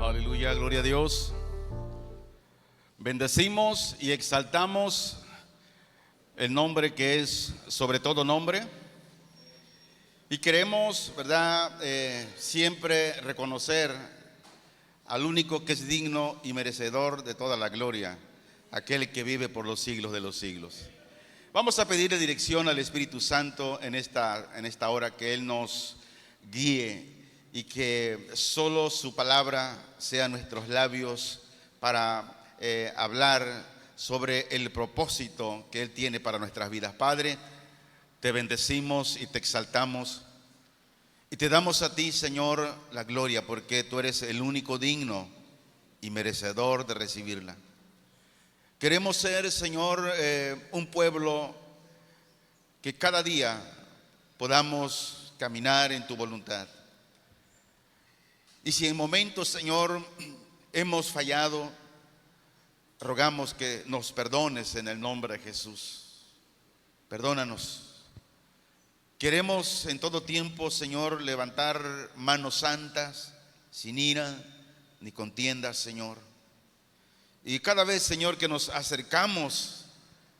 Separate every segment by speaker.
Speaker 1: Aleluya, gloria a Dios. Bendecimos y exaltamos el nombre que es sobre todo nombre. Y queremos, ¿verdad?, siempre reconocer al único que es digno y merecedor de toda la gloria, aquel que vive por los siglos de los siglos. Vamos a pedirle dirección al Espíritu Santo en esta hora, que Él nos guíe y que solo su palabra sea nuestros labios para hablar sobre el propósito que Él tiene para nuestras vidas. Padre, te bendecimos y te exaltamos y te damos a ti, Señor, la gloria, porque tú eres el único digno y merecedor de recibirla. Queremos ser, Señor, un pueblo que cada día podamos caminar en tu voluntad. Y si en momentos, Señor, hemos fallado, rogamos que nos perdones en el nombre de Jesús. Perdónanos. Queremos en todo tiempo, Señor, levantar manos santas, sin ira ni contiendas, Señor. Y cada vez, Señor, que nos acercamos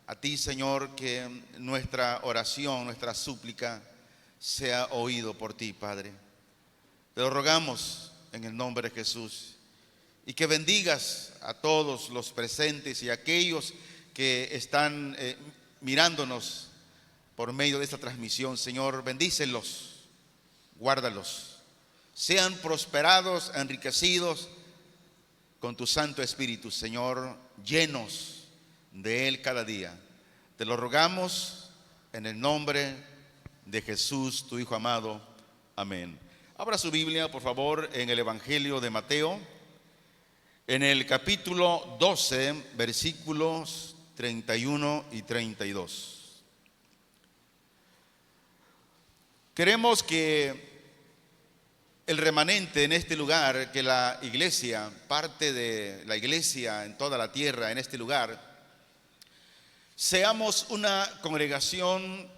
Speaker 1: a ti, Señor, que nuestra oración, nuestra súplica sea oído por ti, Padre. Te lo rogamos en el nombre de Jesús, y que bendigas a todos los presentes y aquellos que están mirándonos por medio de esta transmisión. Señor, bendícelos, guárdalos, sean prosperados, enriquecidos con tu Santo Espíritu, Señor, llenos de Él cada día. Te lo rogamos en el nombre de Jesús, tu Hijo amado. Amén. Abra su Biblia, por favor, en el Evangelio de Mateo, en el capítulo 12, versículos 31 y 32. Queremos que el remanente en este lugar, que la iglesia, parte de la iglesia en toda la tierra, en este lugar, seamos una congregación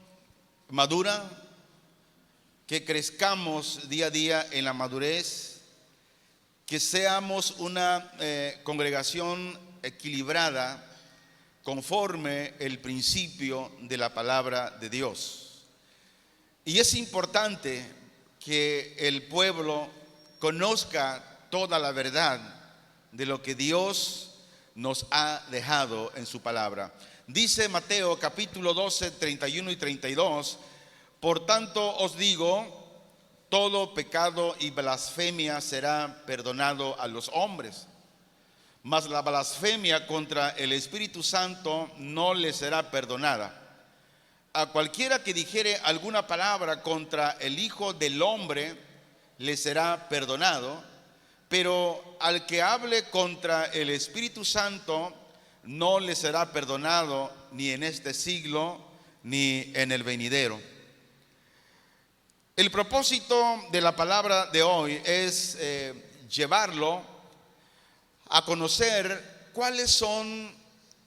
Speaker 1: madura, que crezcamos día a día en la madurez, que seamos una congregación equilibrada conforme el principio de la palabra de Dios. Y es importante que el pueblo conozca toda la verdad de lo que Dios nos ha dejado en su palabra. Dice Mateo capítulo 12, 31 y 32: por tanto os digo, todo pecado y blasfemia será perdonado a los hombres, mas la blasfemia contra el Espíritu Santo no le será perdonada. A cualquiera que dijere alguna palabra contra el Hijo del Hombre le será perdonado, pero al que hable contra el Espíritu Santo no le será perdonado, ni en este siglo ni en el venidero. El propósito de la palabra de hoy es llevarlo a conocer cuáles son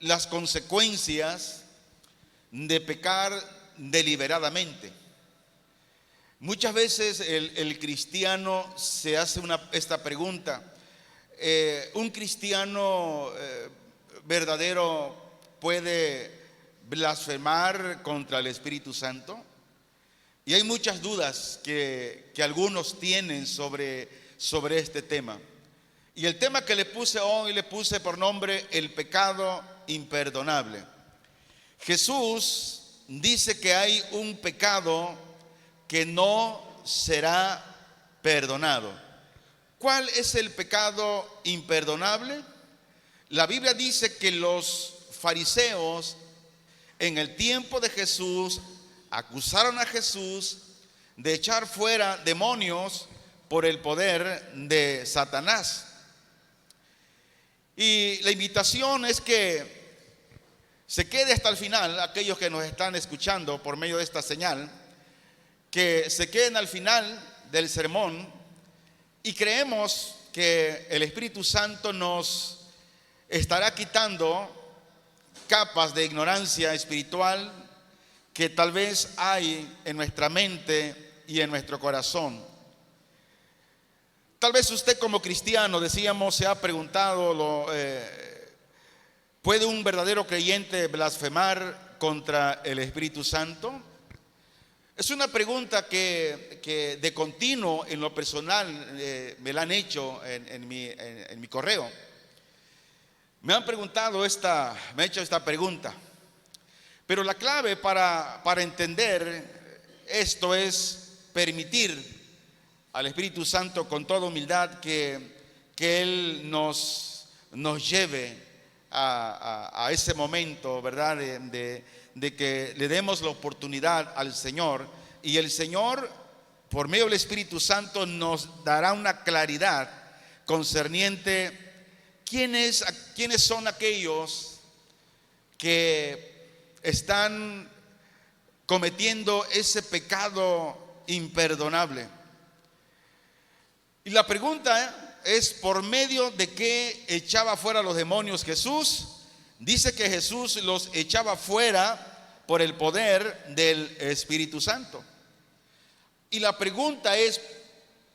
Speaker 1: las consecuencias de pecar deliberadamente. Muchas veces el cristiano se hace esta pregunta: ¿un cristiano verdadero puede blasfemar contra el Espíritu Santo? Y hay muchas dudas que algunos tienen sobre este tema. Y el tema que le puse hoy, le puse por nombre el pecado imperdonable. Jesús dice que hay un pecado que no será perdonado. ¿Cuál es el pecado imperdonable? La Biblia dice que los fariseos en el tiempo de Jesús acusaron a Jesús de echar fuera demonios por el poder de Satanás. Y la invitación es que se quede hasta el final, aquellos que nos están escuchando por medio de esta señal, que se queden al final del sermón, y creemos que el Espíritu Santo nos estará quitando capas de ignorancia espiritual que tal vez hay en nuestra mente y en nuestro corazón. Tal vez usted como cristiano, decíamos, se ha preguntado, ¿puede un verdadero creyente blasfemar contra el Espíritu Santo? Es una pregunta que de continuo en lo personal me la han hecho en mi correo. Me han hecho esta pregunta. Pero la clave para entender esto es permitir al Espíritu Santo con toda humildad que Él nos lleve a ese momento, ¿verdad? De que le demos la oportunidad al Señor, y el Señor por medio del Espíritu Santo nos dará una claridad concerniente quiénes son aquellos que están cometiendo ese pecado imperdonable. Y la pregunta es: ¿por medio de qué echaba fuera los demonios Jesús? Dice que Jesús los echaba fuera por el poder del Espíritu Santo. Y la pregunta es: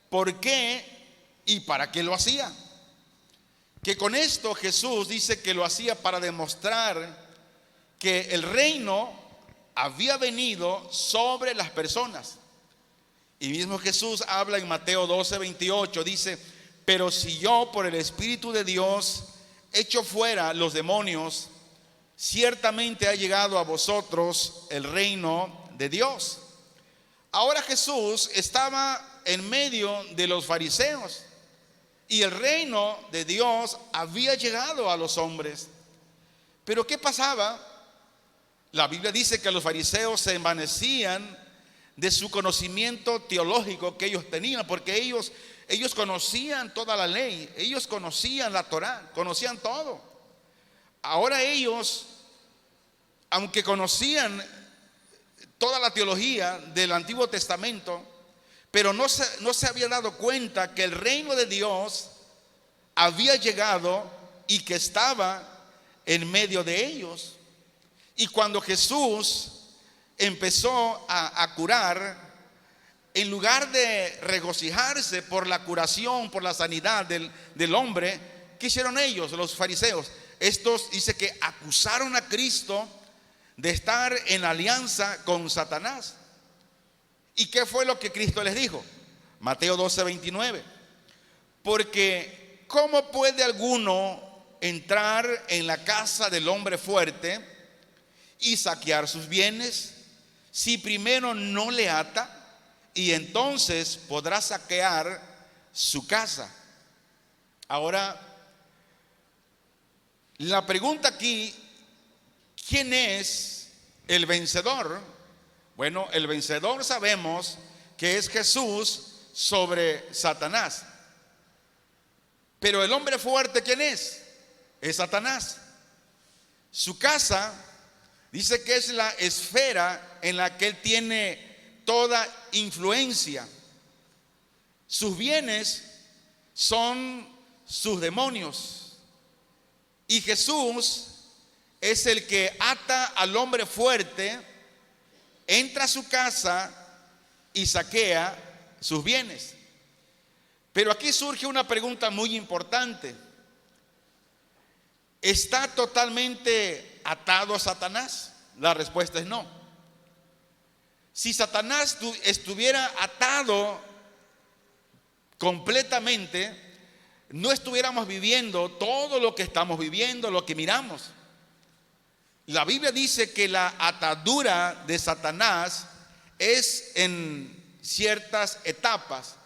Speaker 1: ¿por qué y para qué lo hacía? Que con esto Jesús dice que lo hacía para demostrar que el reino había venido sobre las personas. Y mismo Jesús habla en Mateo 12:28, dice: pero si yo por el Espíritu de Dios echo fuera los demonios, ciertamente ha llegado a vosotros el reino de Dios. Ahora Jesús estaba en medio de los fariseos y el reino de Dios había llegado a los hombres. Pero ¿qué pasaba? La Biblia dice que los fariseos se envanecían de su conocimiento teológico que ellos tenían, porque ellos conocían toda la ley, ellos conocían la Torá, conocían todo. Ahora ellos, aunque conocían toda la teología del Antiguo Testamento, pero no se habían dado cuenta que el reino de Dios había llegado y que estaba en medio de ellos. Y cuando Jesús empezó a curar, en lugar de regocijarse por la curación, por la sanidad del hombre, ¿qué hicieron ellos, los fariseos? Estos dice que acusaron a Cristo de estar en alianza con Satanás. ¿Y qué fue lo que Cristo les dijo? Mateo 12:29. Porque ¿cómo puede alguno entrar en la casa del hombre fuerte y saquear sus bienes si primero no le ata? Y entonces podrá saquear su casa. Ahora, la pregunta aquí: ¿quién es el vencedor? Bueno, el vencedor sabemos que es Jesús sobre Satanás. Pero el hombre fuerte, ¿quién es? Es Satanás. Su casa dice que es la esfera en la que él tiene toda influencia. Sus bienes son sus demonios. Y Jesús es el que ata al hombre fuerte, entra a su casa y saquea sus bienes. Pero aquí surge una pregunta muy importante: ¿está totalmente atado a Satanás? La respuesta es no. Si Satanás estuviera atado completamente, no estuviéramos viviendo todo lo que estamos viviendo, lo que miramos. La Biblia dice que la atadura de Satanás es en ciertas etapas.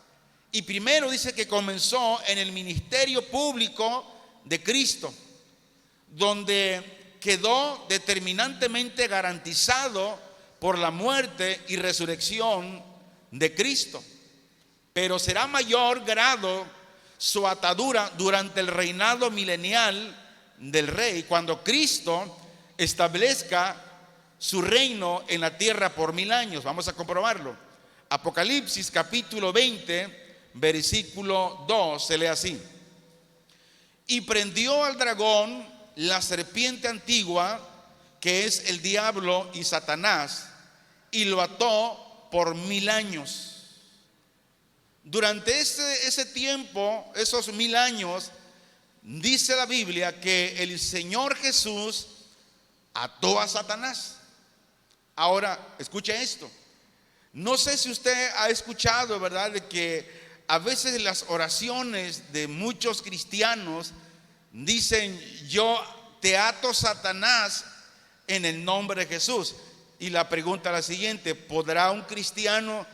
Speaker 1: Y primero dice que comenzó en el ministerio público de Cristo, donde quedó determinantemente garantizado por la muerte y resurrección de Cristo. Pero será mayor grado su atadura durante el reinado milenial del Rey, cuando Cristo establezca su reino en la tierra por 1000 años. Vamos a comprobarlo. Apocalipsis capítulo 20, versículo 2, se lee así: y prendió al dragón, la serpiente antigua, que es el diablo y Satanás, y lo ató por 1000 años. Durante ese tiempo, esos 1000 años, dice la Biblia que el Señor Jesús ató a Satanás. Ahora, escuche esto. No sé si usted ha escuchado, ¿verdad?, de que a veces las oraciones de muchos cristianos dicen: yo te ato, Satanás, en el nombre de Jesús. Y la pregunta es la siguiente: ¿podrá un cristiano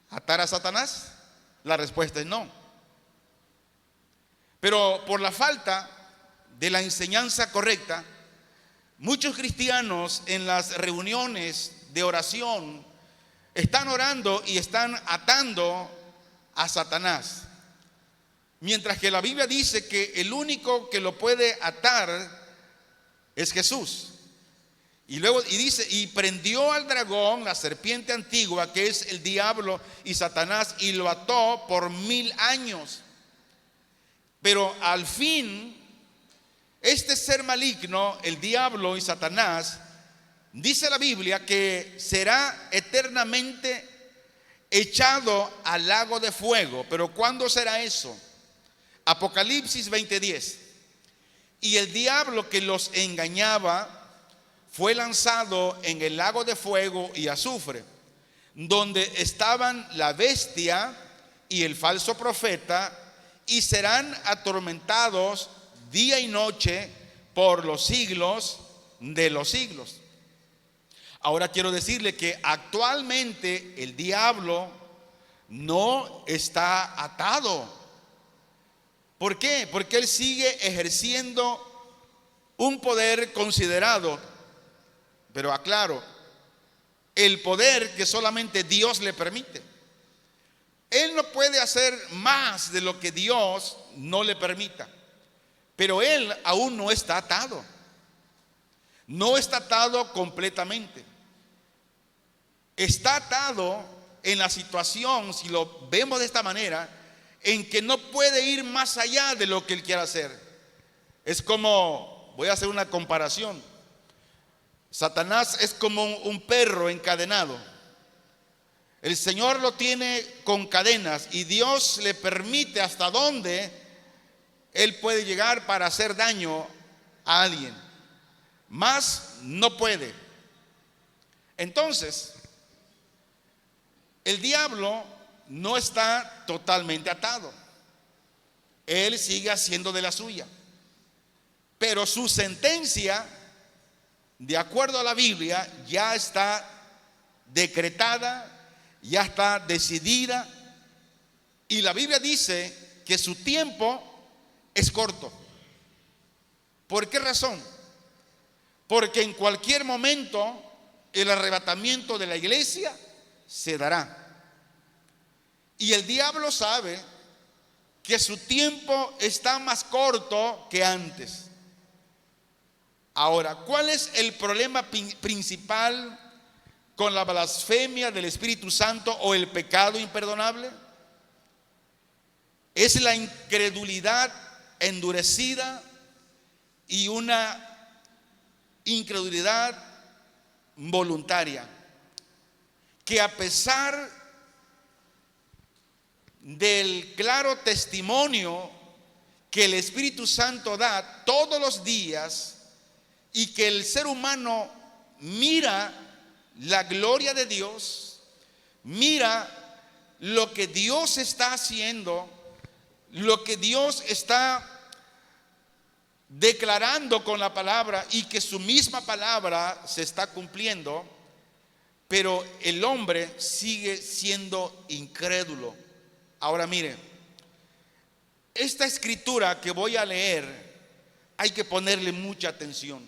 Speaker 1: atar a Satanás? La respuesta es no. Pero por la falta de la enseñanza correcta, muchos cristianos en las reuniones de oración están orando y están atando a Satanás, mientras que la Biblia dice que el único que lo puede atar es Jesús. Y luego dice: y prendió al dragón, la serpiente antigua, que es el diablo y Satanás, y lo ató por 1000 años. Pero al fin, este ser maligno, el diablo y Satanás, dice la Biblia que será eternamente echado al lago de fuego. Pero ¿cuándo será eso? Apocalipsis 20:10: y el diablo que los engañaba fue lanzado en el lago de fuego y azufre, donde estaban la bestia y el falso profeta, y serán atormentados día y noche por los siglos de los siglos. Ahora quiero decirle que actualmente el diablo no está atado. ¿Por qué? Porque él sigue ejerciendo un poder considerado, pero aclaro, el poder que solamente Dios le permite. Él no puede hacer más de lo que Dios no le permita. Pero él aún no está atado. No está atado completamente. Está atado en la situación, si lo vemos de esta manera, en que no puede ir más allá de lo que él quiera hacer. Es como, voy a hacer una comparación. Satanás es como un perro encadenado. El Señor lo tiene con cadenas y Dios le permite hasta dónde él puede llegar para hacer daño a alguien. Más no puede. Entonces, el diablo no está totalmente atado. Él sigue haciendo de la suya. Pero su sentencia, de acuerdo a la Biblia, ya está decretada, ya está decidida. Y la Biblia dice que su tiempo es corto. ¿Por qué razón? Porque en cualquier momento el arrebatamiento de la iglesia se dará. Y el diablo sabe que su tiempo está más corto que antes. Ahora, ¿cuál es el problema principal con la blasfemia del Espíritu Santo o el pecado imperdonable? Es la incredulidad endurecida y una incredulidad voluntaria, que a pesar del claro testimonio que el Espíritu Santo da todos los días, y que el ser humano mira la gloria de Dios, mira lo que Dios está haciendo, lo que Dios está declarando con la palabra, y que su misma palabra se está cumpliendo, pero el hombre sigue siendo incrédulo. Ahora mire, esta escritura que voy a leer hay que ponerle mucha atención.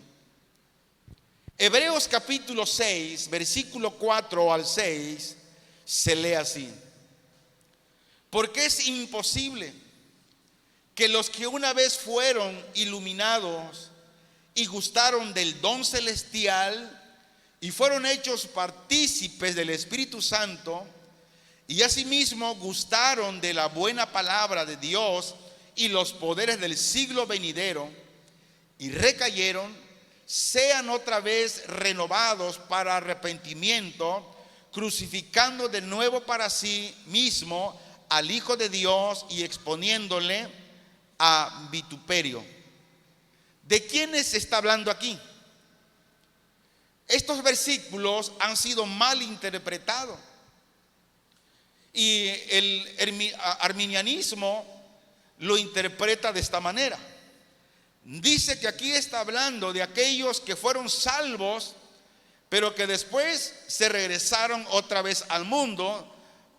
Speaker 1: Hebreos capítulo 6, versículo 4 al 6, se lee así: porque es imposible que los que una vez fueron iluminados y gustaron del don celestial y fueron hechos partícipes del Espíritu Santo, y asimismo gustaron de la buena palabra de Dios y los poderes del siglo venidero, y recayeron, sean otra vez renovados para arrepentimiento, crucificando de nuevo para sí mismo al Hijo de Dios y exponiéndole a vituperio. ¿De quiénes se está hablando aquí? Estos versículos han sido mal interpretados, y el arminianismo lo interpreta de esta manera. Dice que aquí está hablando de aquellos que fueron salvos, pero que después se regresaron otra vez al mundo.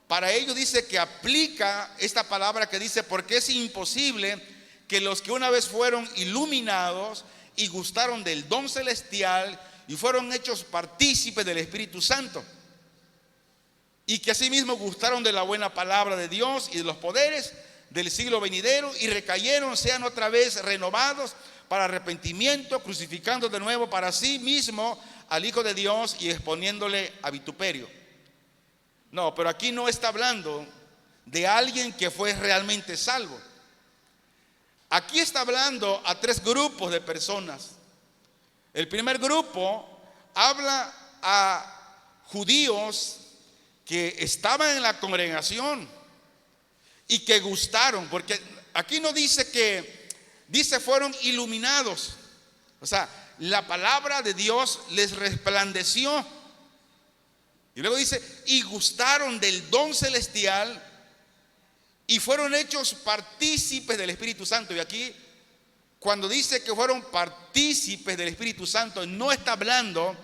Speaker 1: Para ellos dice que aplica esta palabra que dice: porque es imposible que los que una vez fueron iluminados y gustaron del don celestial y fueron hechos partícipes del Espíritu Santo, y que asimismo gustaron de la buena palabra de Dios y de los poderes del siglo venidero, y recayeron, sean otra vez renovados para arrepentimiento, crucificando de nuevo para sí mismo al Hijo de Dios y exponiéndole a vituperio. No, pero aquí no está hablando de alguien que fue realmente salvo. Aquí está hablando a tres grupos de personas. El primer grupo habla a judíos que estaban en la congregación y que gustaron, porque aquí no dice que, dice fueron iluminados. O sea, la palabra de Dios les resplandeció. Y luego dice, y gustaron del don celestial y fueron hechos partícipes del Espíritu Santo. Y aquí, cuando dice que fueron partícipes del Espíritu Santo, no está hablando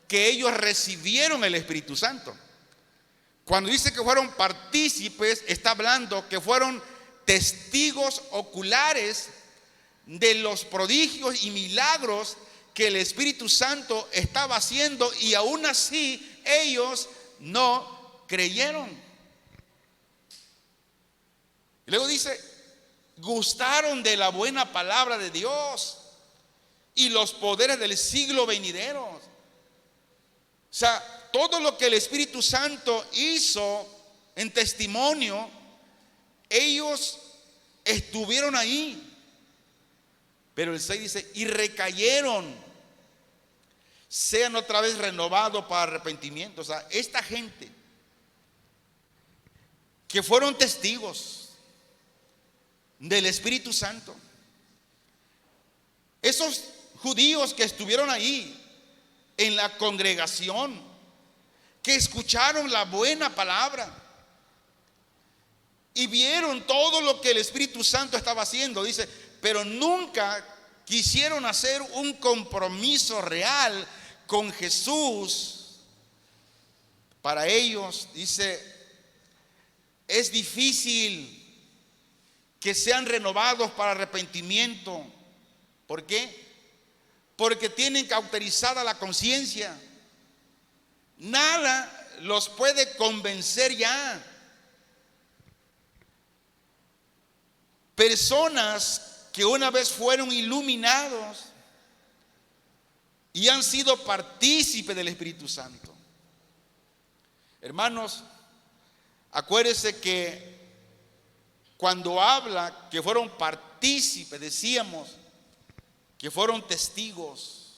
Speaker 1: que ellos recibieron el Espíritu Santo. Cuando dice que fueron partícipes, está hablando que fueron testigos oculares de los prodigios y milagros que el Espíritu Santo estaba haciendo, y aún así ellos no creyeron. Y luego dice, gustaron de la buena palabra de Dios y los poderes del siglo venidero. O sea, todo lo que el Espíritu Santo hizo en testimonio, ellos estuvieron ahí. Pero el 6 dice, y recayeron, sean otra vez renovados para arrepentimiento. O sea, esta gente que fueron testigos del Espíritu Santo, esos judíos que estuvieron ahí en la congregación, que escucharon la buena palabra y vieron todo lo que el Espíritu Santo estaba haciendo, dice, pero nunca quisieron hacer un compromiso real con Jesús. Para ellos, dice, es difícil que sean renovados para arrepentimiento. ¿Por qué? Porque tienen cauterizada la conciencia. Nada los puede convencer ya. Personas que una vez fueron iluminados y han sido partícipes del Espíritu Santo. Hermanos, acuérdense que cuando habla que fueron partícipes, decíamos que fueron testigos.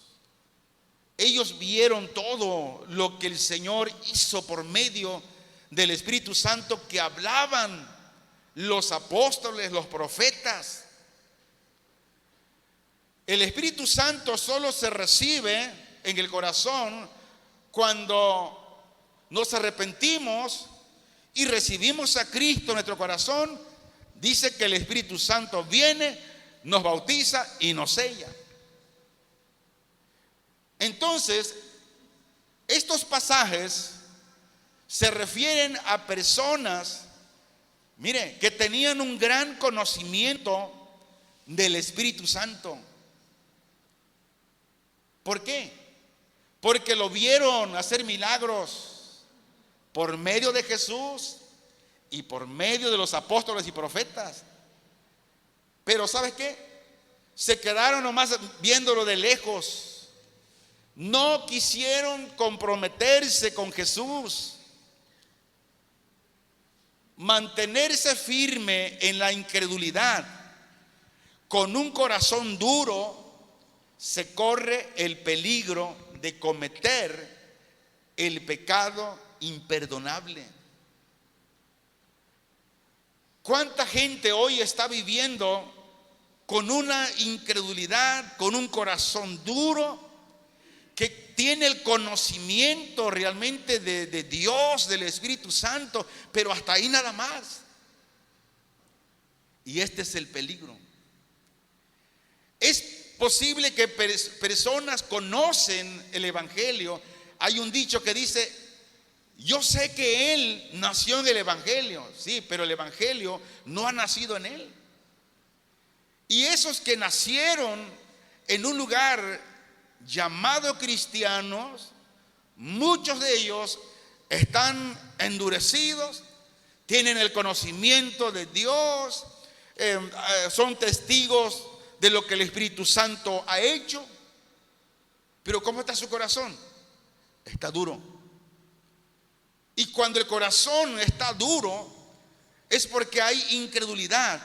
Speaker 1: Ellos vieron todo lo que el Señor hizo por medio del Espíritu Santo, que hablaban los apóstoles, los profetas. El Espíritu Santo solo se recibe en el corazón cuando nos arrepentimos y recibimos a Cristo en nuestro corazón. Dice que el Espíritu Santo viene, nos bautiza y nos sella. Entonces, estos pasajes se refieren a personas, mire, que tenían un gran conocimiento del Espíritu Santo. ¿Por qué? Porque lo vieron hacer milagros por medio de Jesús y por medio de los apóstoles y profetas. Pero ¿sabes qué? Se quedaron nomás viéndolo de lejos. No quisieron comprometerse con Jesús. Mantenerse firme en la incredulidad, con un corazón duro, se corre el peligro de cometer el pecado imperdonable. ¿Cuánta gente hoy está viviendo con una incredulidad, con un corazón duro, que tiene el conocimiento realmente de Dios, del Espíritu Santo, pero hasta ahí nada más? Y este es el peligro. Es posible que personas conocen el Evangelio. Hay un dicho que dice: yo sé que él nació en el Evangelio. Sí, pero el Evangelio no ha nacido en él. Y esos que nacieron en un lugar llamado cristianos, muchos de ellos están endurecidos, tienen el conocimiento de Dios, son testigos de lo que el Espíritu Santo ha hecho. Pero ¿cómo está su corazón? Está duro. Y cuando el corazón está duro es porque hay incredulidad.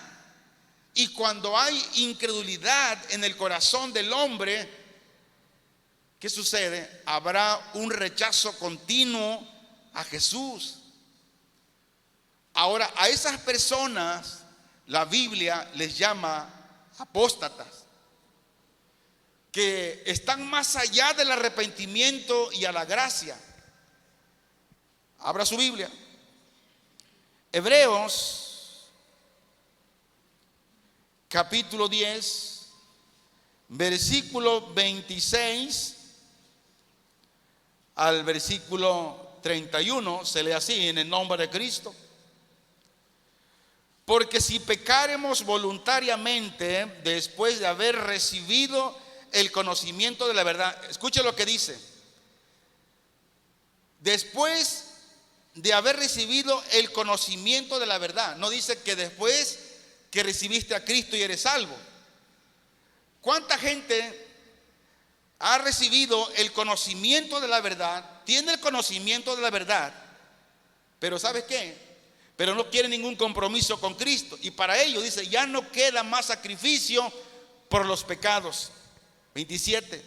Speaker 1: Y cuando hay incredulidad en el corazón del hombre, ¿qué sucede? Habrá un rechazo continuo a Jesús. Ahora, a esas personas la Biblia les llama apóstatas, que están más allá del arrepentimiento y a la gracia. Abra su Biblia. Hebreos capítulo 10, versículo 26 al versículo 31, se lee así: en el nombre de Cristo. Porque si pecáremos voluntariamente después de haber recibido el conocimiento de la verdad, escuche lo que dice: después de haber recibido el conocimiento de la verdad. No dice que después que recibiste a Cristo y eres salvo. ¿Cuánta gente ha recibido el conocimiento de la verdad, tiene el conocimiento de la verdad, pero ¿sabes qué? Pero no quiere ningún compromiso con Cristo, y para ello dice: ya no queda más sacrificio por los pecados. 27.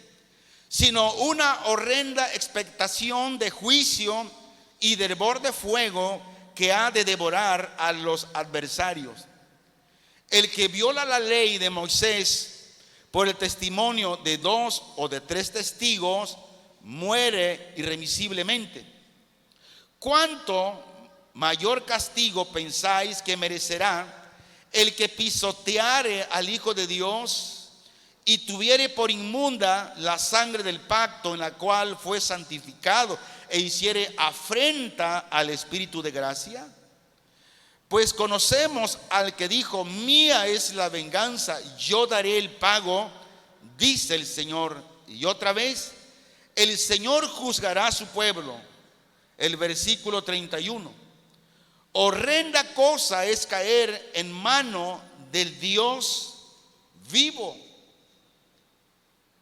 Speaker 1: Sino una horrenda expectación de juicio y de hervor de fuego que ha de devorar a los adversarios. El que viola la ley de Moisés por el testimonio de 2 o de 3 testigos muere irremisiblemente. ¿Cuánto mayor castigo pensáis que merecerá el que pisoteare al Hijo de Dios y tuviere por inmunda la sangre del pacto en la cual fue santificado, e hiciere afrenta al Espíritu de gracia? Pues conocemos al que dijo: mía es la venganza, yo daré el pago, dice el Señor. Y otra vez: el Señor juzgará a su pueblo. El versículo 31. Horrenda cosa es caer en mano del Dios vivo.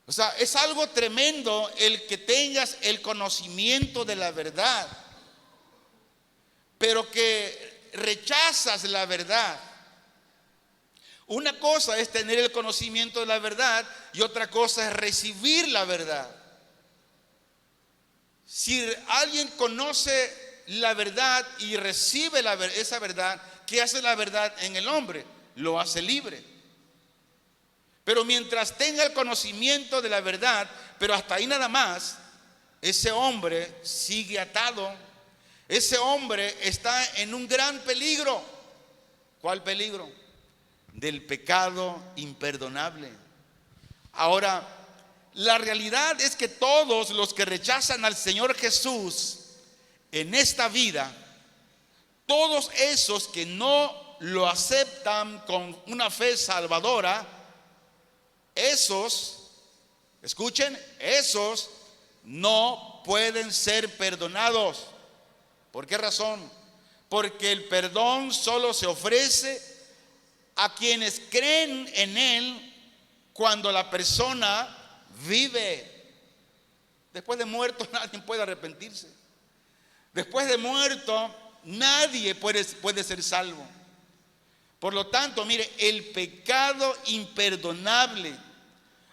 Speaker 1: O sea, es algo tremendo el que tengas el conocimiento de la verdad, pero que rechazas la verdad. Una cosa es tener el conocimiento de la verdad y otra cosa es recibir la verdad. Si alguien conoce la verdad y recibe esa verdad, ¿qué hace la verdad en el hombre? Lo hace libre. Pero mientras tenga el conocimiento de la verdad, pero hasta ahí nada más, ese hombre sigue atado. Ese hombre está en un gran peligro. ¿Cuál peligro? Del pecado imperdonable. Ahora, la realidad es que todos los que rechazan al Señor Jesús en esta vida, todos esos que no lo aceptan con una fe salvadora, esos escuchen, esos no pueden ser perdonados. ¿Por qué razón? Porque el perdón solo se ofrece a quienes creen en él cuando la persona vive. Después de muerto nadie puede arrepentirse. Después de muerto nadie puede ser salvo. Por lo tanto, mire, el pecado imperdonable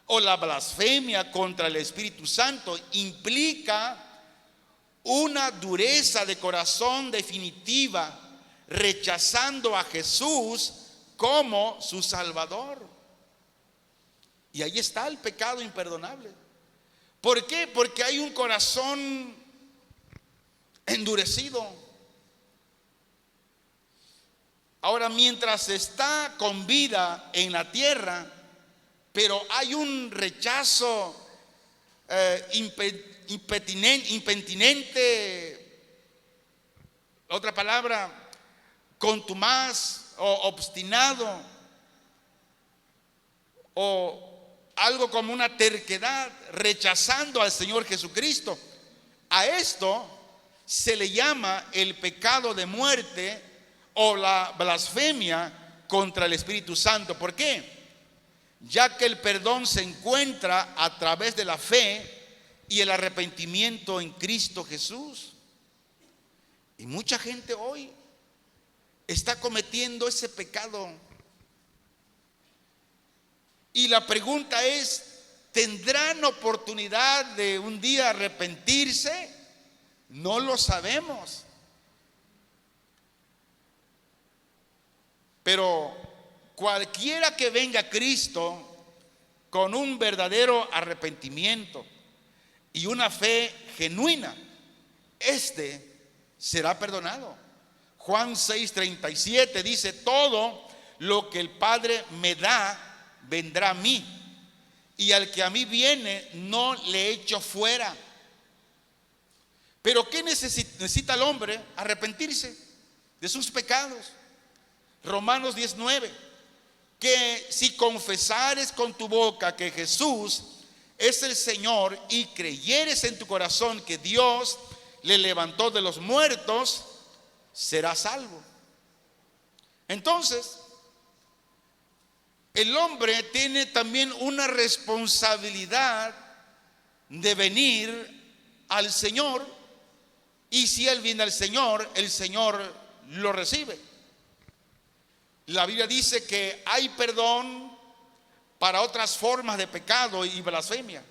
Speaker 1: o la blasfemia contra el Espíritu Santo implica una dureza de corazón definitiva, rechazando a Jesús como su Salvador. Y ahí está el pecado imperdonable. ¿Por qué? Porque hay un corazón endurecido. Ahora, mientras está con vida en la tierra, pero hay un rechazo impentinente, otra palabra, contumaz o obstinado, o algo como una terquedad, rechazando al Señor Jesucristo. A esto se le llama el pecado de muerte o la blasfemia contra el Espíritu Santo. ¿Por qué? Ya que el perdón se encuentra a través de la fe y el arrepentimiento en Cristo Jesús. Y mucha gente hoy está cometiendo ese pecado. Y la pregunta es, ¿tendrán oportunidad de un día arrepentirse? No lo sabemos. Pero cualquiera que venga a Cristo con un verdadero arrepentimiento y una fe genuina, este será perdonado. Juan 6:37 dice: todo lo que el Padre me da vendrá a mí, y al que a mí viene no le echo fuera. Pero ¿qué necesita el hombre? Arrepentirse de sus pecados. Romanos 19, que si confesares con tu boca que Jesús es el Señor y creyeres en tu corazón que Dios le levantó de los muertos, serás salvo. Entonces, el hombre tiene también una responsabilidad de venir al Señor, y si él viene al Señor, el Señor lo recibe. La Biblia dice que hay perdón para otras formas de pecado y blasfemia.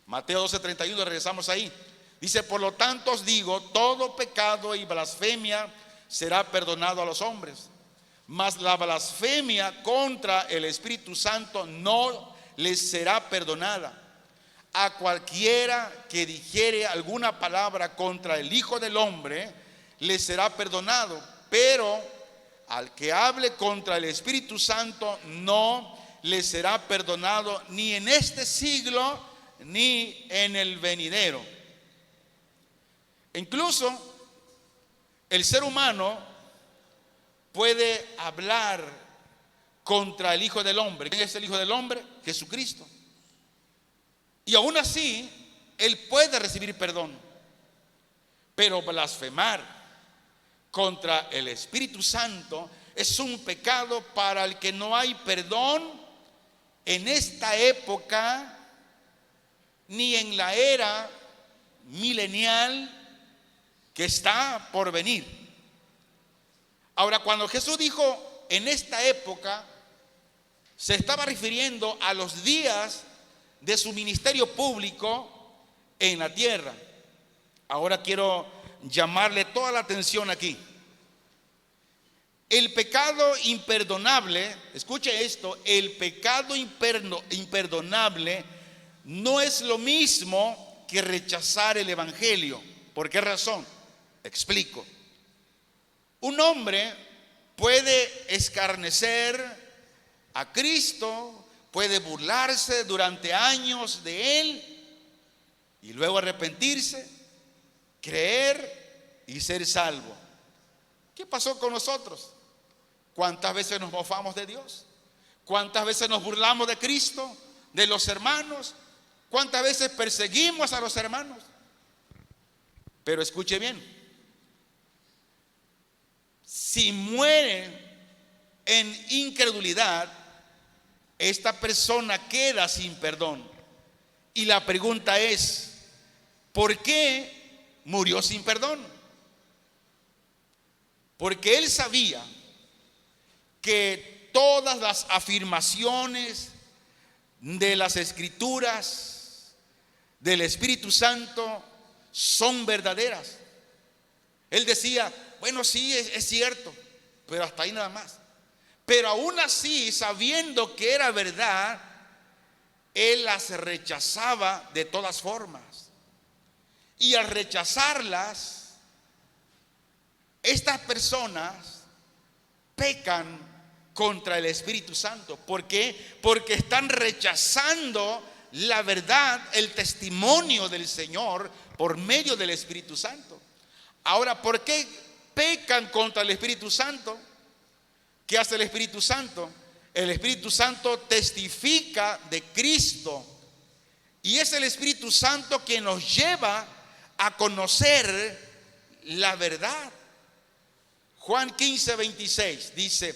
Speaker 1: Mateo 12:31, regresamos ahí. Dice: por lo tanto os digo, todo pecado y blasfemia será perdonado a los hombres, mas la blasfemia contra el Espíritu Santo no les será perdonada. A cualquiera que dijere alguna palabra contra el Hijo del Hombre, le será perdonado, pero al que hable contra el Espíritu Santo no le será perdonado, ni en este siglo ni en el venidero. Incluso el ser humano puede hablar contra el Hijo del Hombre. ¿Quién es el Hijo del Hombre? Jesucristo. Y aún así, él puede recibir perdón. Pero blasfemar contra el Espíritu Santo es un pecado para el que no hay perdón en esta época, ni en la era milenial que está por venir. Ahora, cuando Jesús dijo en esta época, se estaba refiriendo a los días de su ministerio público en la tierra. Ahora quiero llamarle toda la atención aquí. El pecado imperdonable, escuche esto, el pecado imperdonable no es lo mismo que rechazar el Evangelio. ¿Por qué razón? Explico. Un hombre puede escarnecer a Cristo, puede burlarse durante años de él y luego arrepentirse, creer y ser salvo. ¿Qué pasó con nosotros? ¿Cuántas veces nos mofamos de Dios? ¿Cuántas veces nos burlamos de Cristo, de los hermanos? ¿Cuántas veces perseguimos a los hermanos? Pero escuche bien, si muere en incredulidad, esta persona queda sin perdón. Y la pregunta es, ¿por qué murió sin perdón? Porque él sabía que todas las afirmaciones de las Escrituras del Espíritu Santo son verdaderas. Él decía, bueno, sí, es cierto, pero hasta ahí nada más. Pero aún así, sabiendo que era verdad, él las rechazaba de todas formas. Y al rechazarlas, estas personas pecan contra el Espíritu Santo. ¿Por qué? Porque están rechazando la verdad, el testimonio del Señor por medio del Espíritu Santo. Ahora, ¿por qué pecan contra el Espíritu Santo? ¿Qué hace el Espíritu Santo? El Espíritu Santo testifica de Cristo, y es el Espíritu Santo quien nos lleva a conocer la verdad. Juan 15:26 dice,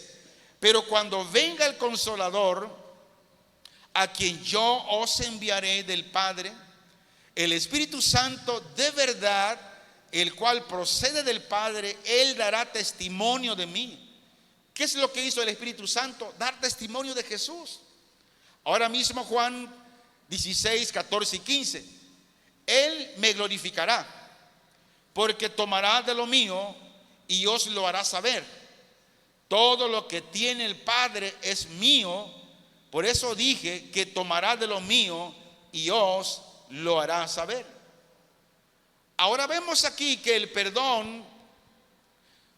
Speaker 1: pero cuando venga el Consolador, a quien yo os enviaré del Padre, el Espíritu Santo de verdad, el cual procede del Padre, él dará testimonio de mí. ¿Qué es lo que hizo el Espíritu Santo? Dar testimonio de Jesús. Ahora mismo Juan 16, 14 y 15. Él me glorificará, porque tomará de lo mío y os lo hará saber. Todo lo que tiene el Padre es mío. Por eso dije que tomará de lo mío y os lo hará saber. Ahora vemos aquí que el perdón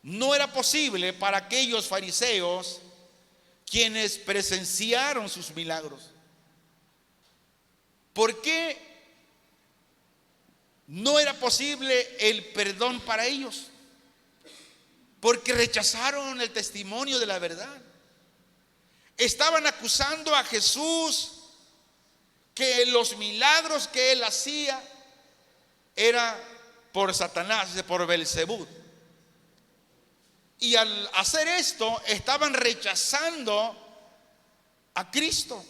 Speaker 1: no era posible para aquellos fariseos quienes presenciaron sus milagros. ¿Por qué no era posible el perdón para ellos? Porque rechazaron el testimonio de la verdad. Estaban acusando a Jesús que los milagros que él hacía era por Satanás, por Belzebú. Y al hacer esto estaban rechazando a Cristo.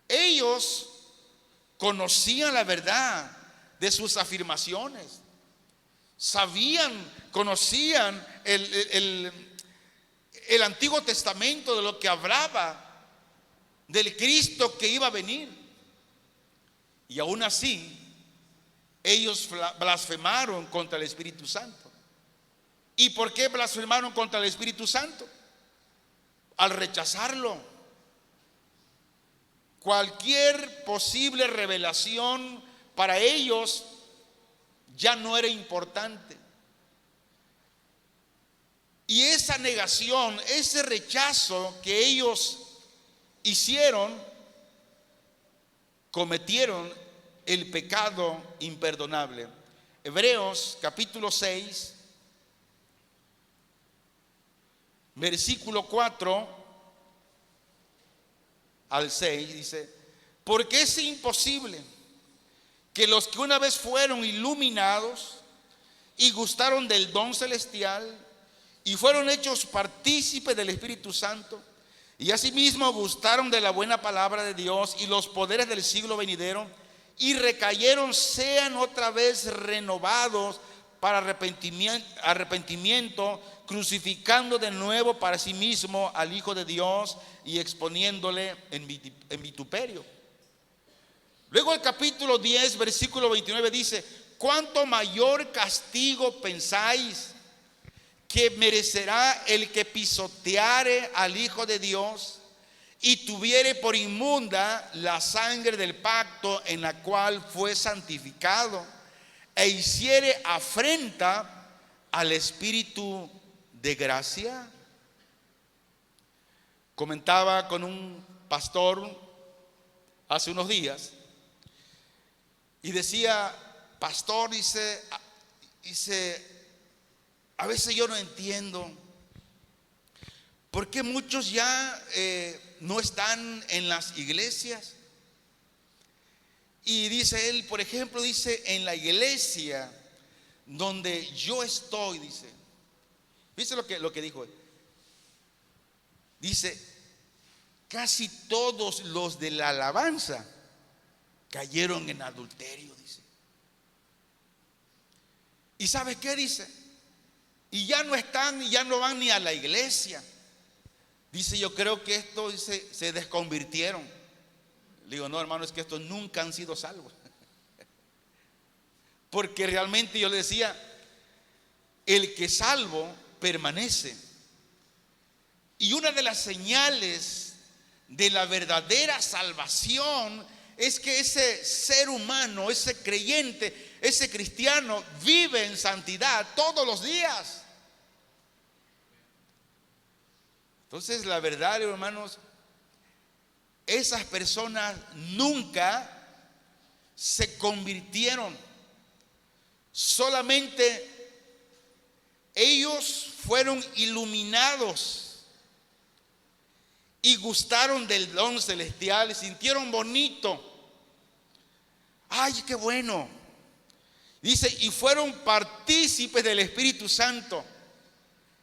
Speaker 1: Ellos conocían la verdad de sus afirmaciones, conocían el Antiguo Testamento, de lo que hablaba del Cristo que iba a venir. Y aún así ellos blasfemaron contra el Espíritu Santo. ¿Y por qué blasfemaron contra el Espíritu Santo? Al rechazarlo. Cualquier posible revelación para ellos ya no era importante. Y esa negación, ese rechazo que ellos hicieron, cometieron el pecado imperdonable. Hebreos capítulo 6, versículo 4 al 6 dice, porque es imposible que los que una vez fueron iluminados y gustaron del don celestial y fueron hechos partícipes del Espíritu Santo, y asimismo gustaron de la buena palabra de Dios y los poderes del siglo venidero, y recayeron, sean otra vez renovados para arrepentimiento, crucificando de nuevo para sí mismo al Hijo de Dios y exponiéndole en vituperio. Luego el capítulo 10, versículo 29 dice, ¿cuánto mayor castigo pensáis que merecerá el que pisoteare al Hijo de Dios y tuviere por inmunda la sangre del pacto en la cual fue santificado e hiciere afrenta al Espíritu de gracia? Comentaba con un pastor hace unos días y decía, pastor, dice, a veces yo no entiendo por qué muchos ya no están en las iglesias. Y dice él, por ejemplo, dice, en la iglesia donde yo estoy, dice, ¿viste lo que dijo? Dice, casi todos los de la alabanza cayeron en adulterio, dice. ¿Y sabes qué dice? Y ya no están, y ya no van ni a la iglesia. Dice, yo creo que estos, dice, se desconvirtieron. Le digo, no, hermano, es que estos nunca han sido salvos. Porque realmente yo le decía, el que es salvo permanece. Y una de las señales de la verdadera salvación es que ese ser humano, ese creyente, ese cristiano vive en santidad todos los días. Entonces, la verdad, hermanos, esas personas nunca se convirtieron. Solamente ellos fueron iluminados y gustaron del don celestial, sintieron bonito. Ay, qué bueno. Dice, y fueron partícipes del Espíritu Santo.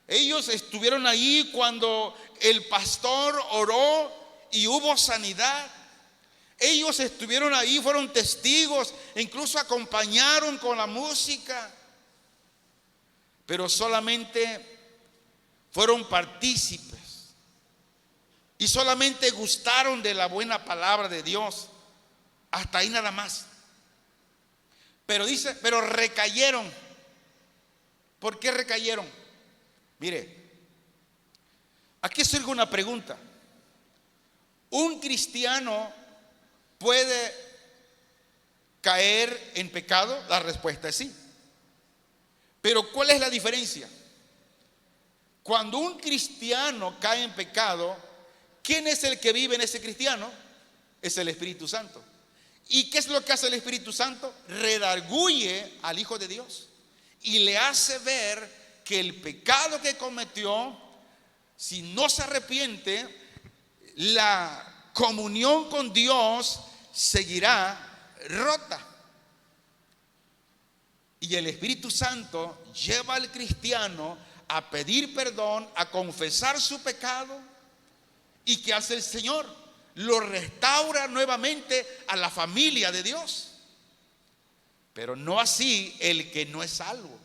Speaker 1: Ellos estuvieron ahí cuando el pastor oró y hubo sanidad. Ellos estuvieron ahí, fueron testigos, e incluso acompañaron con la música. Pero solamente fueron partícipes y solamente gustaron de la buena palabra de Dios. Hasta ahí nada más. Pero dice, pero recayeron. ¿Por qué recayeron? Mire, aquí surge una pregunta. ¿Un cristiano puede caer en pecado? La respuesta es sí. Pero ¿cuál es la diferencia? Cuando un cristiano cae en pecado, ¿quién es el que vive en ese cristiano? Es el Espíritu Santo. ¿Y qué es lo que hace el Espíritu Santo? Redarguye al Hijo de Dios y le hace ver que el pecado que cometió, si no se arrepiente, la comunión con Dios seguirá rota. Y el Espíritu Santo lleva al cristiano a pedir perdón, a confesar su pecado. ¿Y qué hace el Señor? Lo restaura nuevamente a la familia de Dios. Pero no así el que no es salvo.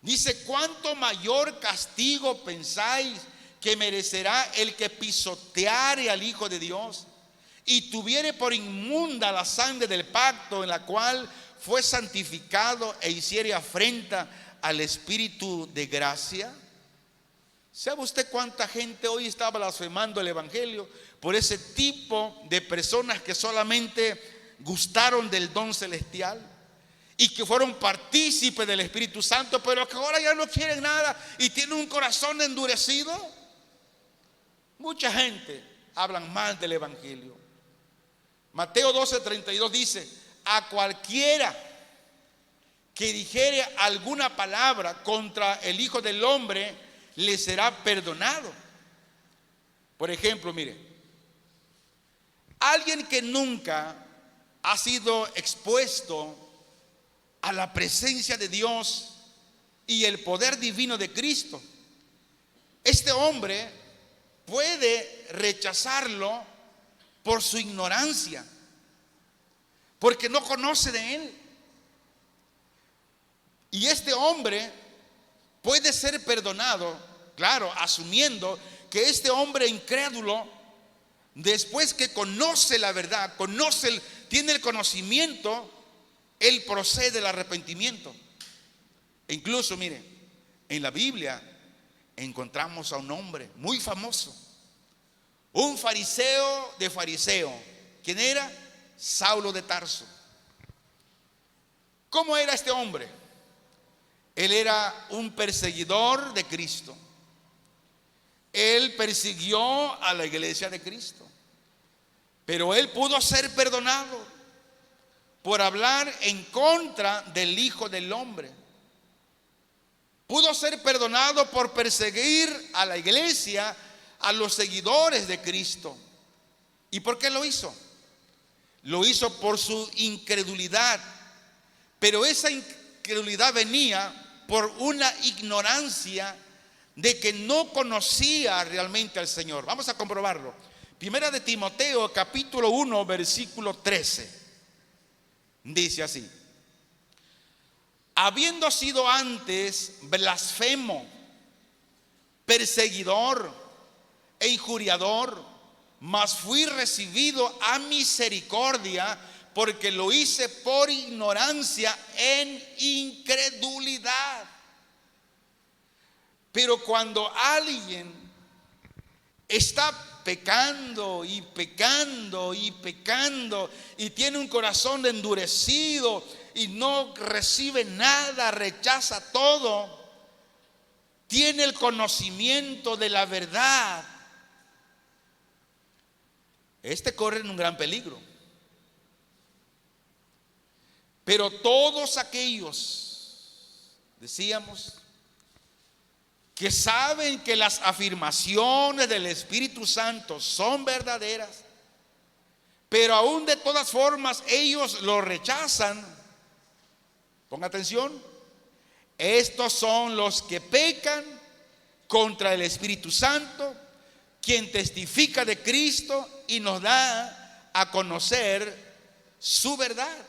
Speaker 1: Dice, ¿cuánto mayor castigo pensáis que merecerá el que pisoteare al Hijo de Dios y tuviere por inmunda la sangre del pacto en la cual fue santificado e hiciere afrenta al Espíritu de gracia? ¿Sabe usted cuánta gente hoy está blasfemando el Evangelio por ese tipo de personas que solamente gustaron del don celestial y que fueron partícipes del Espíritu Santo, pero que ahora ya no quieren nada y tienen un corazón endurecido? Mucha gente hablan mal del Evangelio. Mateo 12:32 dice, a cualquiera que dijere alguna palabra contra el Hijo del Hombre le será perdonado. Por ejemplo, mire, alguien que nunca ha sido expuesto a la presencia de Dios y el poder divino de Cristo, este hombre puede rechazarlo por su ignorancia, porque no conoce de él. Y este hombre puede ser perdonado, claro, asumiendo que este hombre incrédulo, después que conoce la verdad, tiene el conocimiento, él procede del arrepentimiento. E incluso, mire, en la Biblia encontramos a un hombre muy famoso, un fariseo de fariseo. ¿Quién era? Saulo de Tarso. ¿Cómo era este hombre? Él era un perseguidor de Cristo. Él persiguió a la iglesia de Cristo, pero él pudo ser perdonado por hablar en contra del Hijo del Hombre. Pudo ser perdonado por perseguir a la iglesia, a los seguidores de Cristo. ¿Y por qué lo hizo? lo hizo por su incredulidad, pero esa incredulidad venía por una ignorancia de que no conocía realmente al Señor. Vamos a comprobarlo. Primera de Timoteo, capítulo 1, versículo 13. Dice así: habiendo sido antes blasfemo, perseguidor e injuriador, mas fui recibido a misericordia, porque lo hice por ignorancia en incredulidad. Pero cuando alguien está pecando y pecando y pecando y tiene un corazón endurecido y no recibe nada, rechaza todo, tiene el conocimiento de la verdad, este corre en un gran peligro. Pero todos aquellos, decíamos, que saben que las afirmaciones del Espíritu Santo son verdaderas, pero aún de todas formas ellos lo rechazan. Ponga atención, estos son los que pecan contra el Espíritu Santo, quien testifica de Cristo y nos da a conocer su verdad.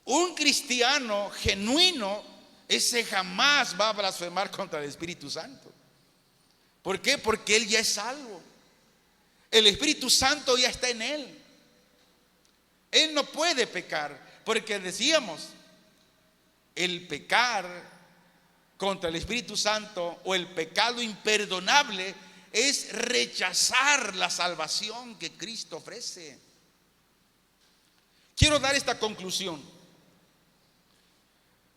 Speaker 1: Un cristiano genuino, ese jamás va a blasfemar contra el Espíritu Santo. ¿Por qué? Porque él ya es salvo. El Espíritu Santo ya está en él. Él no puede pecar, porque decíamos, el pecar contra el Espíritu Santo o el pecado imperdonable es rechazar la salvación que Cristo ofrece. Quiero dar esta conclusión,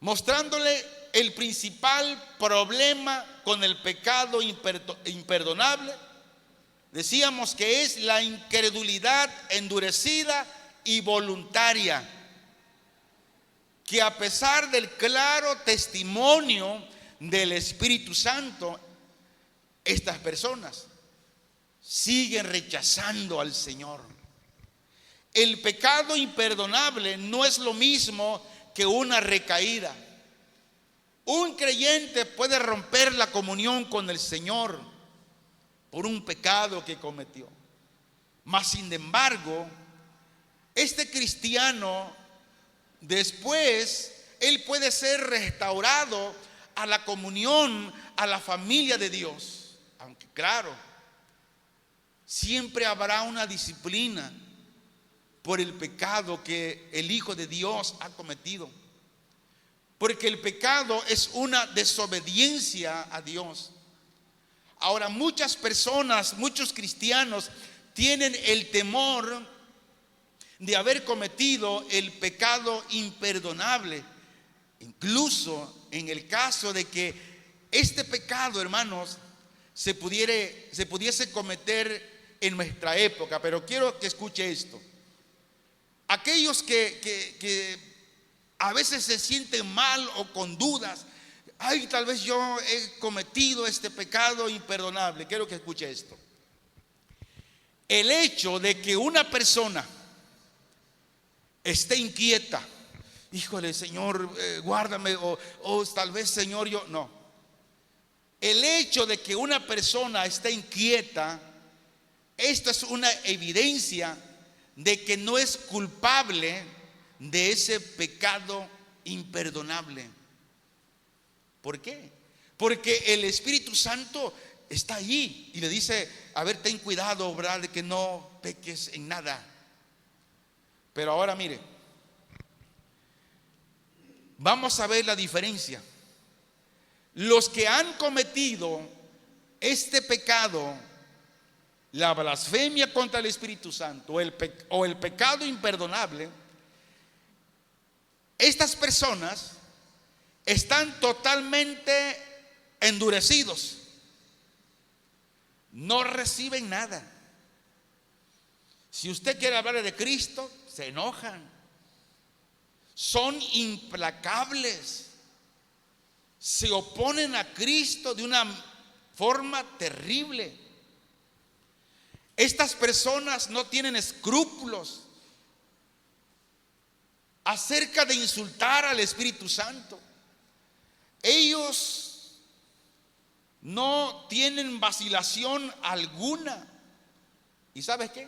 Speaker 1: mostrándole el principal problema con el pecado imperdonable. Decíamos que es la incredulidad endurecida y voluntaria, que a pesar del claro testimonio del Espíritu Santo, estas personas siguen rechazando al Señor. El pecado imperdonable no es lo mismo que una recaída. Un creyente puede romper la comunión con el Señor por un pecado que cometió, mas sin embargo, este cristiano después él puede ser restaurado a la comunión, a la familia de Dios. Aunque claro, siempre habrá una disciplina por el pecado que el Hijo de Dios ha cometido, porque el pecado es una desobediencia a Dios. Ahora, muchas personas, muchos cristianos tienen el temor de haber cometido el pecado imperdonable, incluso en el caso de que este pecado, hermanos, se pudiese cometer en nuestra época. Pero quiero que escuche esto. Aquellos que a veces se sienten mal o con dudas, ay, tal vez yo he cometido este pecado imperdonable. Quiero que escuche esto. El hecho de que una persona esté inquieta, híjole, Señor, guárdame, o tal vez, Señor, yo no. El hecho de que una persona esté inquieta, esto es una evidencia de que no es culpable de ese pecado imperdonable. ¿Por qué? Porque el Espíritu Santo está allí y le dice, a ver, ten cuidado, ¿verdad?, de que no peques en nada. Pero ahora mire, vamos a ver la diferencia. Los que han cometido este pecado, la blasfemia contra el Espíritu Santo o el pecado imperdonable, estas personas están totalmente endurecidos, no reciben nada. Si usted quiere hablar de Cristo, se enojan, son implacables, se oponen a Cristo de una forma terrible.
Speaker 2: Estas personas no tienen escrúpulos acerca de insultar al Espíritu Santo. Ellos no tienen vacilación alguna. ¿Y sabes qué?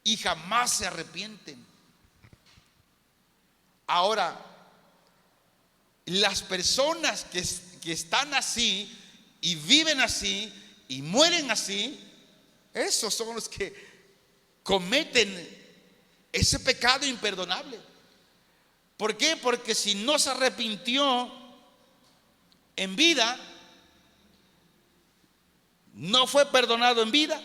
Speaker 2: Y jamás se arrepienten. Ahora, las personas que están así y viven así y mueren así, esos son los que cometen ese pecado imperdonable. ¿Por qué? Porque si no se arrepintió en vida, no fue perdonado en vida,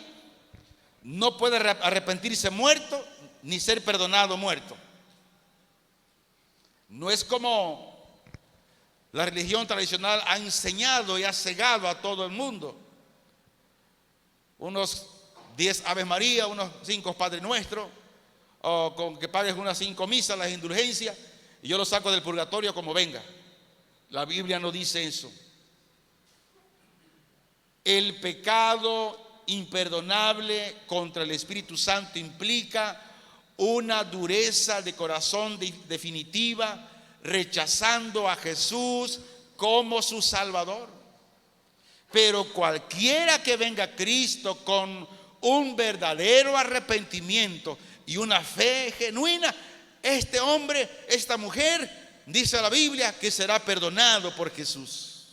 Speaker 2: no puede arrepentirse muerto, ni ser perdonado muerto. No es como la religión tradicional ha enseñado y ha cegado a todo el mundo. Unos 10 Aves María, unos 5 Padre Nuestro, o con que pagues unas 5 misas, las indulgencias, y yo lo saco del purgatorio como venga. La Biblia no dice eso. El pecado imperdonable contra el Espíritu Santo implica una dureza de corazón definitiva, rechazando a Jesús como su Salvador. Pero cualquiera que venga a Cristo con un verdadero arrepentimiento y una fe genuina, este hombre, esta mujer, dice la Biblia, que será perdonado por Jesús.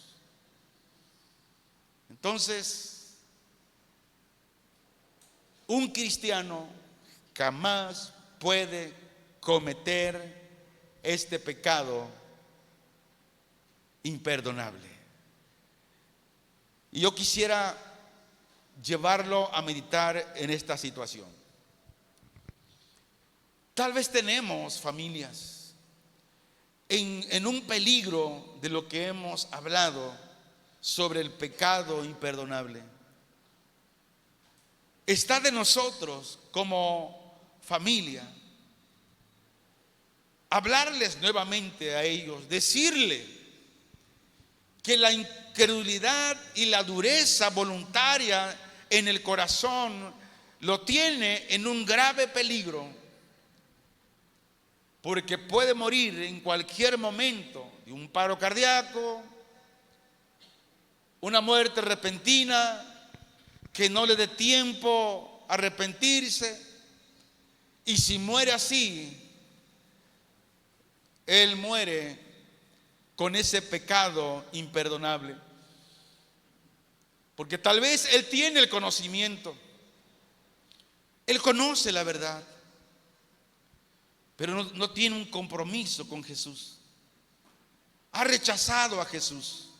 Speaker 2: Entonces, un cristiano jamás puede cometer este pecado imperdonable. Y yo quisiera llevarlo a meditar en esta situación. Tal vez tenemos familias en un peligro de lo que hemos hablado sobre el pecado imperdonable. Está de nosotros como familia hablarles nuevamente a ellos, decirle que la incredulidad y la dureza voluntaria en el corazón lo tiene en un grave peligro, porque puede morir en cualquier momento de un paro cardíaco, una muerte repentina que no le dé tiempo a arrepentirse, y si muere así, él muere con ese pecado imperdonable. Porque tal vez él tiene el conocimiento, él conoce la verdad, pero no tiene un compromiso con Jesús. Ha rechazado a Jesús.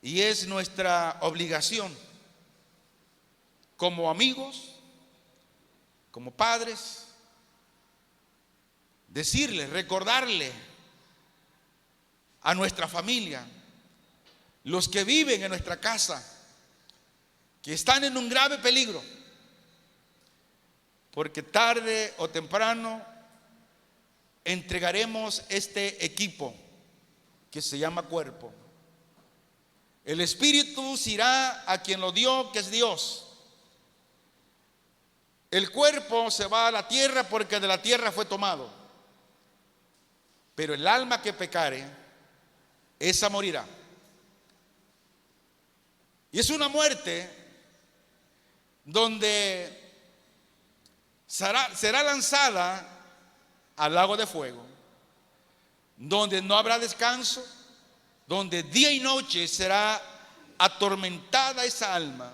Speaker 2: Y es nuestra obligación como amigos, como padres, decirle, recordarle a nuestra familia, los que viven en nuestra casa, que están en un grave peligro, porque tarde o temprano entregaremos este equipo que se llama cuerpo. El Espíritu se irá a quien lo dio, que es Dios. El cuerpo se va a la tierra porque de la tierra fue tomado. Pero el alma que pecare, esa morirá. Y es una muerte donde será lanzada al lago de fuego, donde no habrá descanso, donde día y noche será atormentada esa alma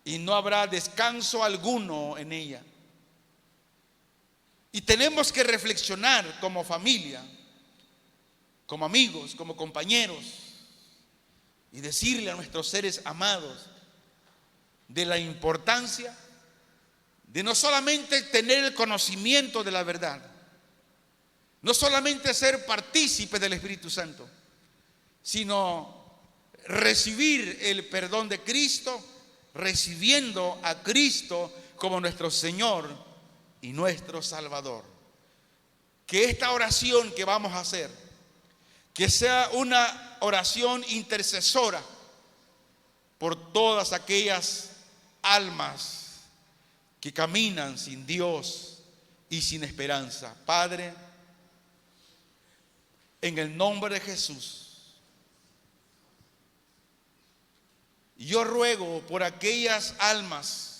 Speaker 2: y no habrá descanso alguno en ella. Y tenemos que reflexionar como familia, como amigos, como compañeros, y decirle a nuestros seres amados de la importancia de no solamente tener el conocimiento de la verdad, no solamente ser partícipe del Espíritu Santo, sino recibir el perdón de Cristo, recibiendo a Cristo como nuestro Señor y nuestro Salvador. Que esta oración que vamos a hacer, que sea una oración intercesora por todas aquellas almas que caminan sin Dios y sin esperanza. Padre, en el nombre de Jesús, yo ruego por aquellas almas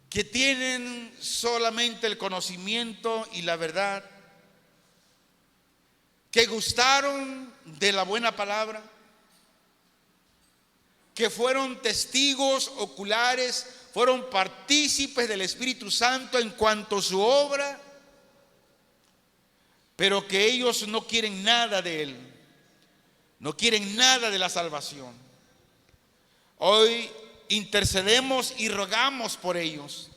Speaker 2: que tienen solamente el conocimiento y la verdad, que gustaron de la buena palabra, que fueron testigos oculares, fueron partícipes del Espíritu Santo en cuanto a su obra, pero que ellos no quieren nada de Él, no quieren nada de la salvación. Hoy intercedemos y rogamos por ellos,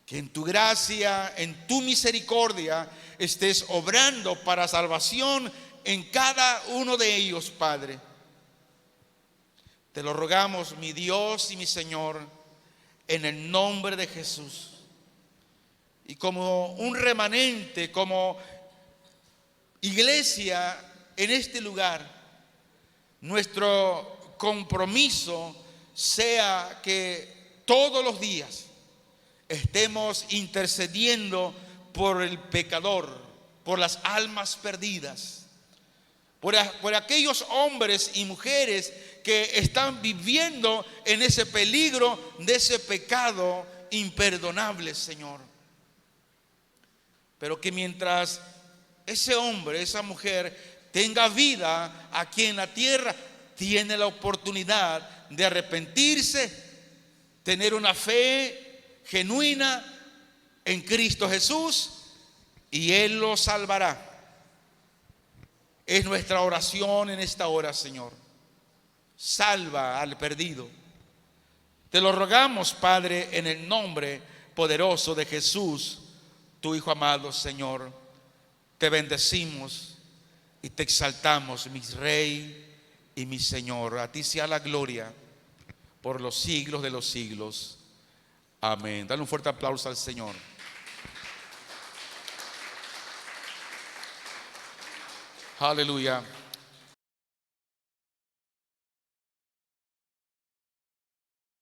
Speaker 2: que en tu gracia, en tu misericordia, estés obrando para salvación en cada uno de ellos, Padre. Te lo rogamos, mi Dios y mi Señor, en el nombre de Jesús. Y como un remanente, como iglesia en este lugar, nuestro compromiso sea que todos los días estemos intercediendo por el pecador, por las almas perdidas, por aquellos hombres y mujeres que están viviendo en ese peligro de ese pecado imperdonable, Señor. Pero que mientras ese hombre, esa mujer tenga vida aquí en la tierra, tiene la oportunidad de arrepentirse, tener una fe genuina en Cristo Jesús, y Él lo salvará. Es nuestra oración en esta hora, Señor. Salva al perdido. Te lo rogamos, Padre, en el nombre poderoso de Jesús, tu Hijo amado, Señor. Te bendecimos y te exaltamos, mi Rey y mi Señor. A ti sea la gloria por los siglos de los siglos. Amén. Dale un fuerte aplauso al Señor. Aleluya.